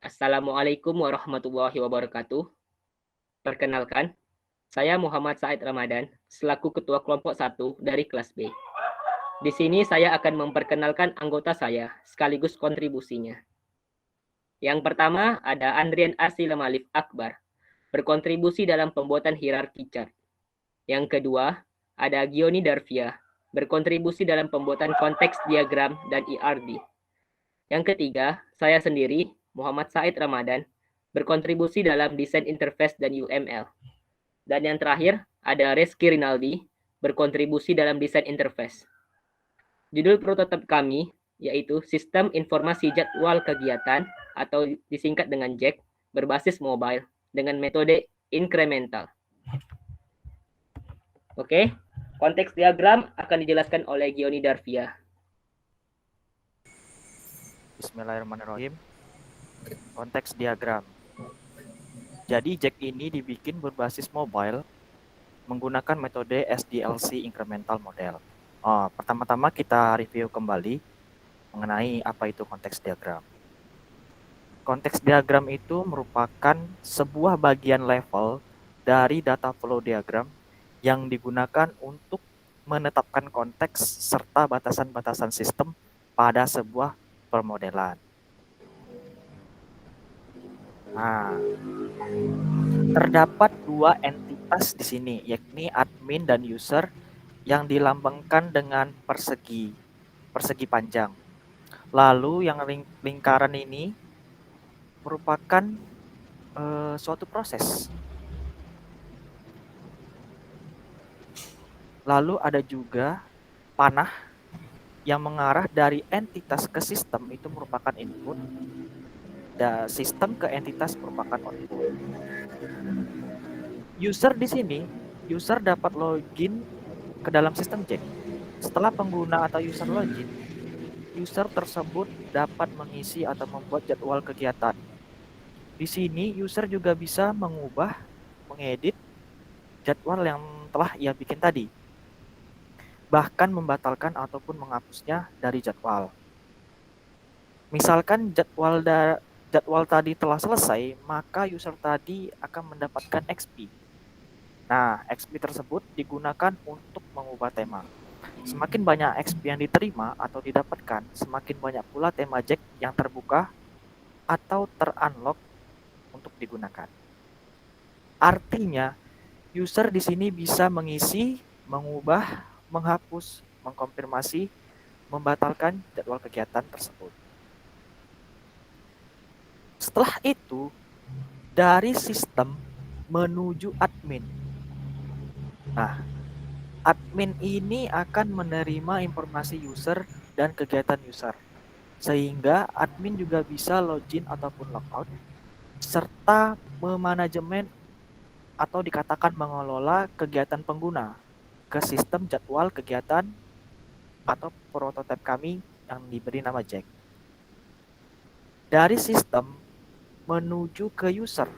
Assalamualaikum warahmatullahi wabarakatuh. Perkenalkan, saya Muhammad Said Ramadan, selaku Ketua Kelompok 1 dari kelas B. Di sini saya akan memperkenalkan anggota saya, sekaligus kontribusinya. Yang pertama ada Andrian Arsila Malif Akbar, berkontribusi dalam pembuatan hierarki chart. Yang kedua, ada Gioni Darvia, berkontribusi dalam pembuatan konteks diagram dan ERD. Yang ketiga, saya sendiri, Muhammad Said Ramadan, berkontribusi dalam desain interface dan UML. Dan yang terakhir, ada Reski Rinaldi, berkontribusi dalam desain interface. Judul prototip kami yaitu Sistem Informasi Jadwal Kegiatan atau disingkat dengan JAK berbasis mobile dengan metode incremental. Oke, konteks diagram akan dijelaskan oleh Gioni Darvia. Bismillahirrahmanirrahim. Konteks diagram. Jadi JAK ini dibikin berbasis mobile menggunakan metode SDLC incremental model. Pertama-tama kita review kembali mengenai apa itu konteks diagram. Konteks diagram itu merupakan sebuah bagian level dari data flow diagram yang digunakan untuk menetapkan konteks serta batasan-batasan sistem pada sebuah permodelan. Terdapat dua entitas di sini, yakni admin dan user yang dilambangkan dengan persegi panjang. Lalu yang lingkaran ini merupakan suatu proses. Lalu ada juga panah yang mengarah dari entitas ke sistem, itu merupakan input, dan sistem ke entitas merupakan output. User di sini, user dapat login ke dalam sistem JAK. Setelah pengguna atau user login, user tersebut dapat mengisi atau membuat jadwal kegiatan. Di sini user juga bisa mengubah, mengedit jadwal yang telah ia bikin tadi. Bahkan membatalkan ataupun menghapusnya dari jadwal. Misalkan jadwal tadi telah selesai, maka user tadi akan mendapatkan XP. Nah, XP tersebut digunakan untuk mengubah tema. Semakin banyak XP yang diterima atau didapatkan, semakin banyak pula tema JAK yang terbuka atau ter-unlock untuk digunakan. Artinya, user di sini bisa mengisi, mengubah, menghapus, mengkonfirmasi, membatalkan jadwal kegiatan tersebut. Setelah itu, dari sistem menuju admin. Nah, admin ini akan menerima informasi user dan kegiatan user, sehingga admin juga bisa login ataupun logout, serta memanajemen atau dikatakan mengelola kegiatan pengguna ke sistem jadwal kegiatan atau prototipe kami yang diberi nama JAK. Dari sistem menuju ke user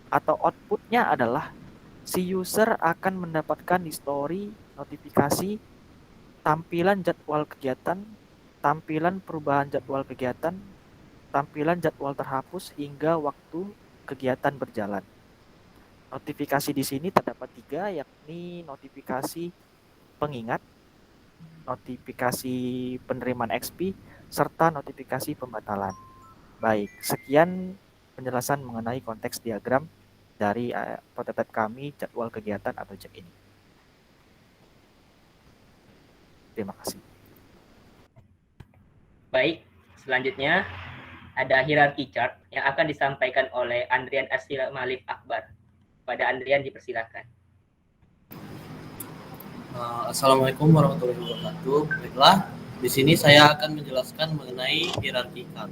atau outputnya adalah si user akan mendapatkan history, notifikasi, tampilan jadwal kegiatan, tampilan perubahan jadwal kegiatan, tampilan jadwal terhapus hingga waktu kegiatan berjalan. Notifikasi di sini terdapat 3, yakni notifikasi pengingat, notifikasi penerimaan XP, serta notifikasi pembatalan. Baik, sekian penjelasan mengenai konteks diagram dari prototipe kami jadwal kegiatan atau JAK ini. Terima kasih. Baik, selanjutnya ada hierarki chart yang akan disampaikan oleh Andrian Arsila Malif Akbar. Pada Andrian dipersilakan. Assalamualaikum warahmatullahi wabarakatuh. Baiklah, di sini saya akan menjelaskan mengenai hierarki chart.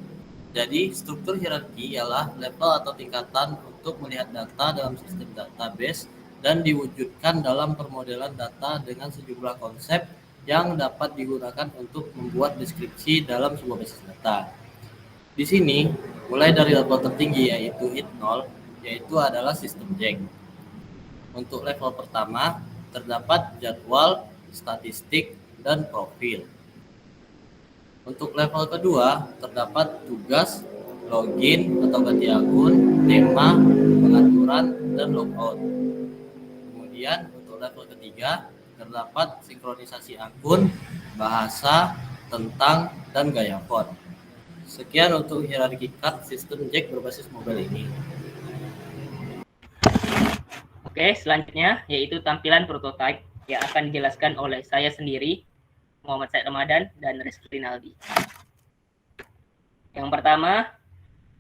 Jadi, struktur hierarki ialah level atau tingkatan untuk melihat data dalam sistem database dan diwujudkan dalam permodelan data dengan sejumlah konsep yang dapat digunakan untuk membuat deskripsi dalam sebuah basis data. Di sini, mulai dari level tertinggi yaitu HIT 0, yaitu adalah sistem JAK. Untuk level pertama, terdapat jadwal, statistik, dan profil. Untuk level kedua, terdapat tugas, login atau ganti akun, tema, pengaturan, dan logout. Kemudian untuk level ketiga terdapat sinkronisasi akun, bahasa, tentang, dan gaya font. Sekian untuk hierarki card sistem Jack berbasis mobile ini. Oke, selanjutnya yaitu tampilan prototype yang akan dijelaskan oleh saya sendiri, Muhammad Said Ramadan, dan Rizky Rinaldi. Yang pertama,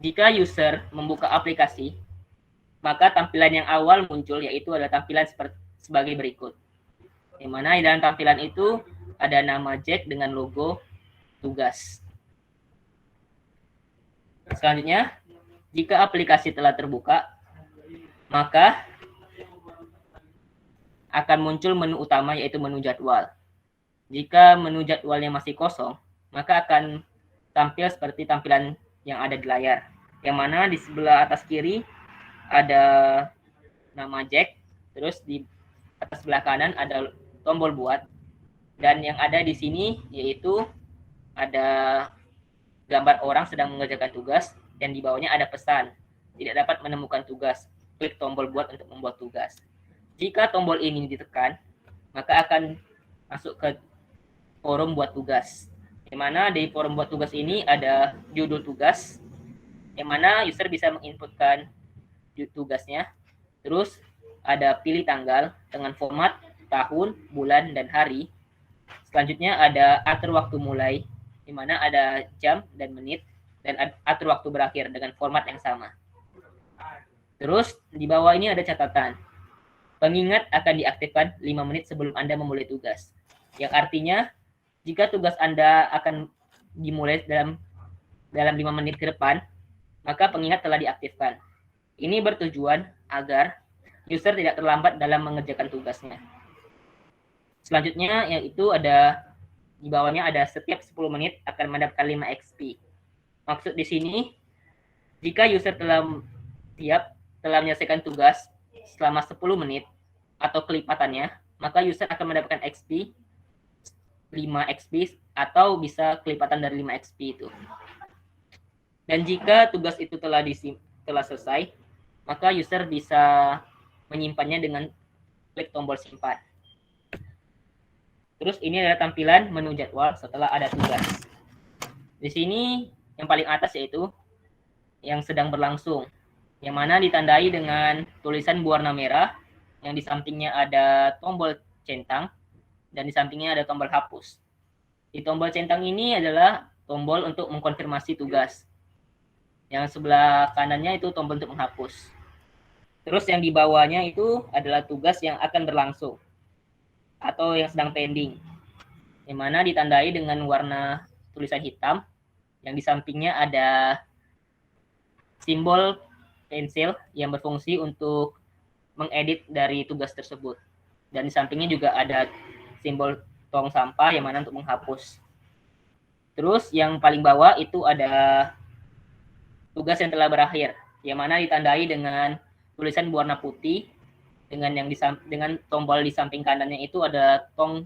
jika user membuka aplikasi, maka tampilan yang awal muncul yaitu adalah tampilan sebagai berikut. Yang mana di dalam tampilan itu ada nama Jack dengan logo tugas. Selanjutnya, jika aplikasi telah terbuka, maka akan muncul menu utama yaitu menu jadwal. Jika menu jadwalnya masih kosong, maka akan tampil seperti tampilan yang ada di layar. Yang mana di sebelah atas kiri ada nama Jack, terus di atas sebelah kanan ada tombol buat, dan yang ada di sini yaitu ada gambar orang sedang mengerjakan tugas, dan di bawahnya ada pesan, tidak dapat menemukan tugas, klik tombol buat untuk membuat tugas. Jika tombol ini ditekan, maka akan masuk ke forum buat tugas. Yang mana di forum buat tugas ini ada judul tugas, yang mana user bisa menginputkan tugasnya. Terus ada pilih tanggal dengan format tahun, bulan, dan hari. Selanjutnya ada atur waktu mulai, di mana ada jam dan menit, dan atur waktu berakhir dengan format yang sama. Terus di bawah ini ada catatan. Pengingat akan diaktifkan 5 menit sebelum Anda memulai tugas. Yang artinya, jika tugas Anda akan dimulai dalam 5 menit ke depan, maka pengingat telah diaktifkan. Ini bertujuan agar user tidak terlambat dalam mengerjakan tugasnya. Selanjutnya yaitu ada di bawahnya ada setiap 10 menit akan mendapatkan 5 XP. Maksud di sini, jika user telah menyelesaikan tugas selama 10 menit atau kelipatannya, maka user akan mendapatkan XP 5 XP atau bisa kelipatan dari 5 XP itu. Dan jika tugas itu telah selesai, maka user bisa menyimpannya dengan klik tombol simpan. Terus ini adalah tampilan menu jadwal setelah ada tugas. Di sini yang paling atas yaitu yang sedang berlangsung, yang mana ditandai dengan tulisan berwarna merah, yang di sampingnya ada tombol centang, dan di sampingnya ada tombol hapus. Di tombol centang ini adalah tombol untuk mengkonfirmasi tugas. Yang sebelah kanannya itu tombol untuk menghapus. Terus yang di bawahnya itu adalah tugas yang akan berlangsung atau yang sedang pending, yang mana ditandai dengan warna tulisan hitam, yang di sampingnya ada simbol pensil yang berfungsi untuk mengedit dari tugas tersebut. Dan di sampingnya juga ada simbol tong sampah yang mana untuk menghapus. Terus yang paling bawah itu ada tugas yang telah berakhir, yang mana ditandai dengan tulisan berwarna putih, dengan tombol di samping kanannya itu ada tong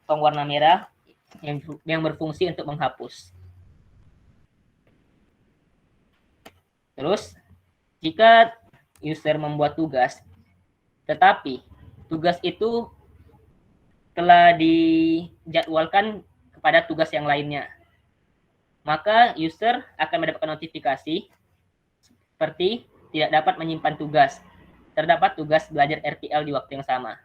warna merah yang berfungsi untuk menghapus. Terus jika user membuat tugas, tetapi tugas itu telah dijadwalkan kepada tugas yang lainnya, maka user akan mendapatkan notifikasi seperti tidak dapat menyimpan tugas. Terdapat tugas belajar RTL di waktu yang sama.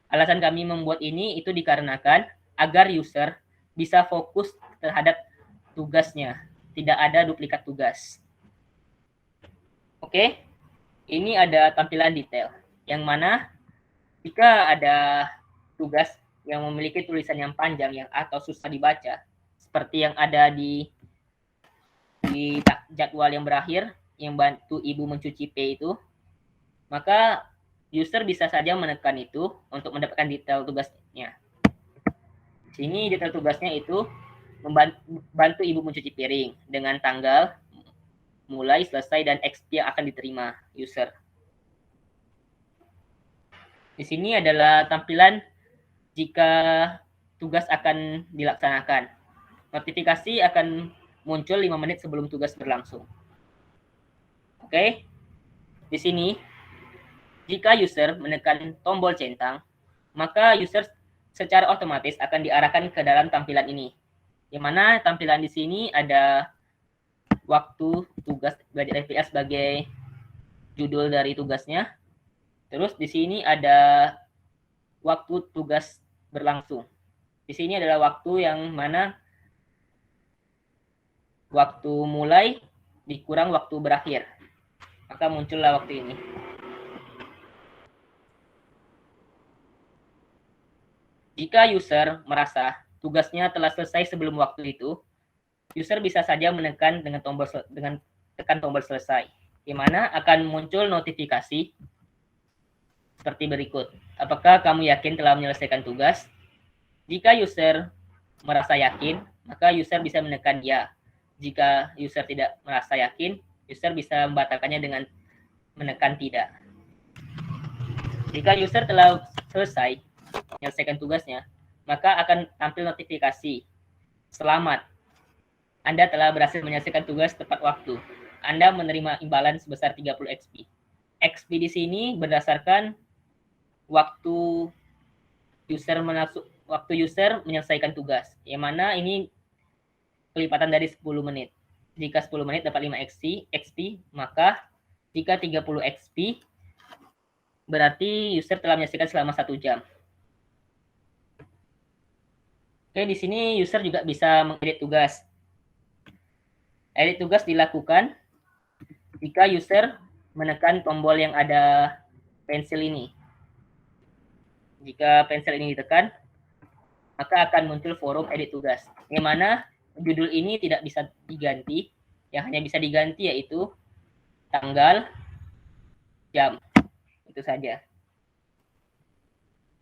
Alasan kami membuat ini itu dikarenakan agar user bisa fokus terhadap tugasnya, tidak ada duplikat tugas. Oke, ini ada tampilan detail, yang mana jika ada tugas yang memiliki tulisan yang panjang atau susah dibaca, seperti yang ada di jadwal yang berakhir, yang bantu ibu mencuci P itu, maka user bisa saja menekan itu untuk mendapatkan detail tugasnya. Di sini detail tugasnya itu membantu ibu mencuci piring dengan tanggal, mulai, selesai, dan XP yang akan diterima user. Di sini adalah tampilan jika tugas akan dilaksanakan. Notifikasi akan muncul 5 menit sebelum tugas berlangsung. Oke, di sini jika user menekan tombol centang, maka user secara otomatis akan diarahkan ke dalam tampilan ini. Di mana tampilan di sini ada waktu tugas belajar FPS sebagai judul dari tugasnya. Terus di sini ada waktu tugas berlangsung. Di sini adalah waktu yang mana waktu mulai dikurang waktu berakhir. Maka muncullah waktu ini. Jika user merasa tugasnya telah selesai sebelum waktu itu, user bisa saja menekan dengan tekan tombol selesai, di mana akan muncul notifikasi seperti berikut. Apakah kamu yakin telah menyelesaikan tugas? Jika user merasa yakin, maka user bisa menekan ya. Jika user tidak merasa yakin, user bisa membatalkannya dengan menekan tidak. Jika user telah selesai menyelesaikan tugasnya, maka akan tampil notifikasi. Selamat, Anda telah berhasil menyelesaikan tugas tepat waktu. Anda menerima imbalan sebesar 30 XP. XP di sini berdasarkan waktu user menyelesaikan tugas, yang mana ini kelipatan dari 10 menit. Jika 10 menit dapat 5 XP, maka jika 30 XP berarti user telah menyelesaikan selama 1 jam. Oke, di sini user juga bisa mengedit tugas. Edit tugas dilakukan jika user menekan tombol yang ada pensil ini. Jika pensil ini ditekan, maka akan muncul forum edit tugas, yang mana judul ini tidak bisa diganti. Yang hanya bisa diganti yaitu tanggal, jam. Itu saja.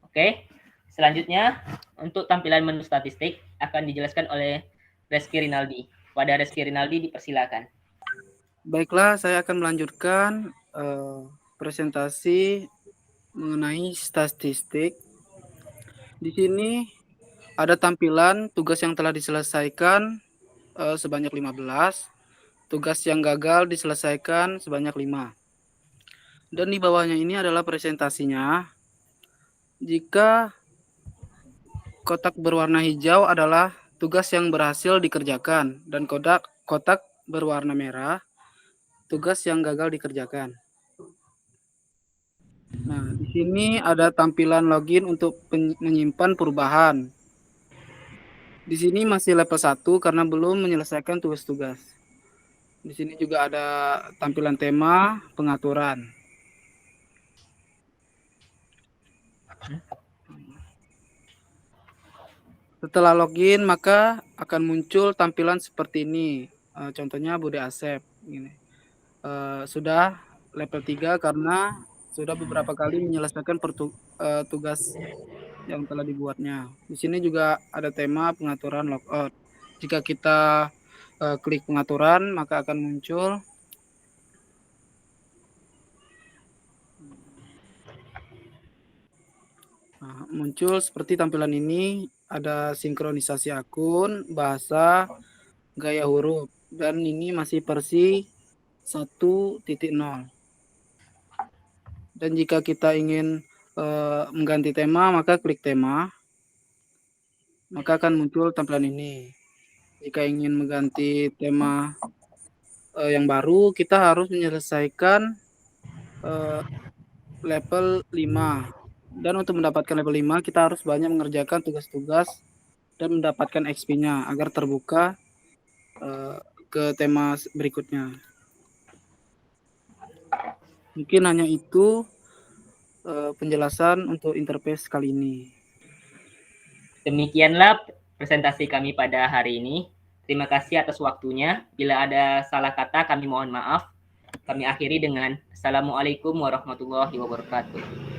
Oke, selanjutnya untuk tampilan menu statistik akan dijelaskan oleh Reski Rinaldi. Pada Reski Rinaldi dipersilakan. Baiklah, saya akan melanjutkan presentasi mengenai statistik. Di sini ada tampilan tugas yang telah diselesaikan sebanyak 15, tugas yang gagal diselesaikan sebanyak 5. Dan di bawahnya ini adalah presentasinya. Jika kotak berwarna hijau adalah tugas yang berhasil dikerjakan dan kotak berwarna merah tugas yang gagal dikerjakan. Nah, di sini ada tampilan login untuk menyimpan perubahan. Di sini masih level 1 karena belum menyelesaikan tugas-tugas. Di sini juga ada tampilan tema, pengaturan. Setelah login, maka akan muncul tampilan seperti ini. Contohnya Bude Asep. Gini. Sudah level 3 karena sudah beberapa kali menyelesaikan tugas yang telah dibuatnya. Di sini juga ada tema pengaturan logout. Jika kita klik pengaturan, maka akan muncul seperti tampilan ini. Ada sinkronisasi akun, bahasa, gaya huruf, dan ini masih versi 1.0. Dan jika kita ingin mengganti tema, maka klik tema, maka akan muncul tampilan ini. Jika ingin mengganti tema yang baru, kita harus menyelesaikan level 5. Dan untuk mendapatkan level 5, kita harus banyak mengerjakan tugas-tugas dan mendapatkan XP-nya agar terbuka ke tema berikutnya. Mungkin hanya itu penjelasan untuk interface kali ini. Demikianlah presentasi kami pada hari ini. Terima kasih atas waktunya. Bila ada salah kata, kami mohon maaf. Kami akhiri dengan Assalamualaikum warahmatullahi wabarakatuh.